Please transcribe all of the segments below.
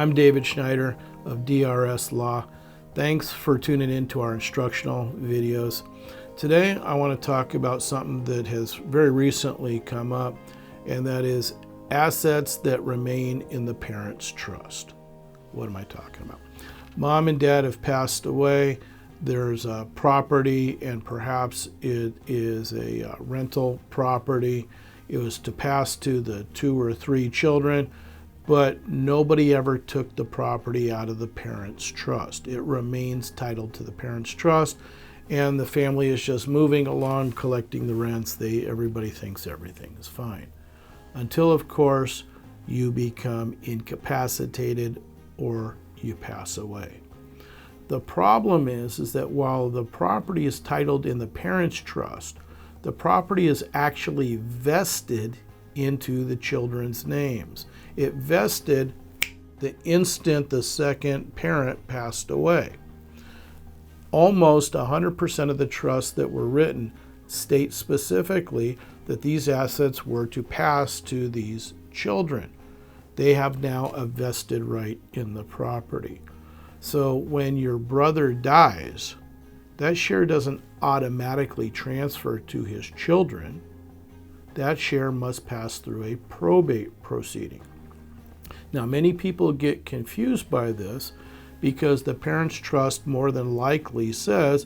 I'm David Schneider of DRS Law. Thanks for tuning in to our instructional videos. Today I want to talk about something that has very recently come up, and that is assets that remain in the parent's trust. What am I talking about? Mom and dad have passed away. There's a property, and perhaps it is a rental property. It was to pass to the 2 or 3 children, but nobody ever took the property out of the parent's trust. It remains titled to the parent's trust, and the family is just moving along, collecting the rents. Everybody thinks everything is fine. Until, of course, you become incapacitated or you pass away. The problem is that while the property is titled in the parent's trust, the property is actually vested into the children's names. It vested the instant the second parent passed away. Almost 100% of the trusts that were written state specifically that these assets were to pass to these children. They have now a vested right in the property. So when your brother dies, that share doesn't automatically transfer to his children. That share must pass through a probate proceeding. Now, many people get confused by this because the parent's trust more than likely says,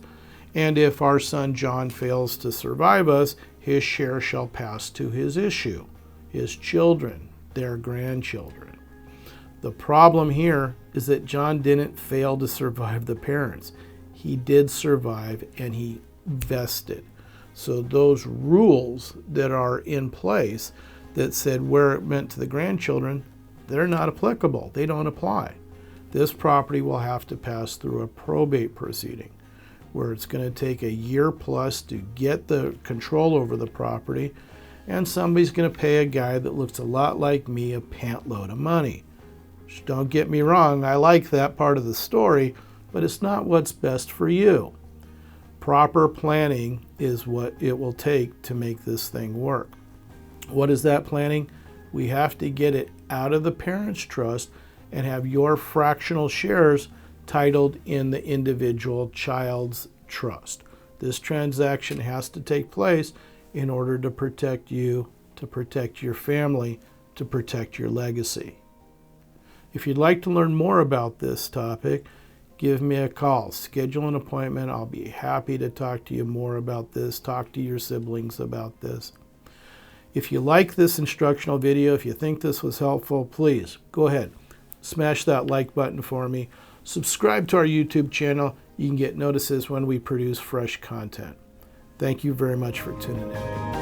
and if our son John fails to survive us, his share shall pass to his issue, his children, their grandchildren. The problem here is that John didn't fail to survive the parents. He did survive, and he vested. So those rules that are in place that said where it meant to the grandchildren, they're not applicable. They don't apply. This property will have to pass through a probate proceeding where it's going to take a year plus to get the control over the property, and somebody's going to pay a guy that looks a lot like me a pantload of money. Don't get me wrong, I like that part of the story, but it's not what's best for you. Proper planning is what it will take to make this thing work. What is that planning? We have to get it out of the parent's trust and have your fractional shares titled in the individual child's trust. This transaction has to take place in order to protect you, to protect your family, to protect your legacy. If you'd like to learn more about this topic, give me a call. Schedule an appointment. I'll be happy to talk to you more about this. Talk to your siblings about this. If you like this instructional video, if you think this was helpful, please go ahead. Smash that like button for me. Subscribe to our YouTube channel. You can get notices when we produce fresh content. Thank you very much for tuning in.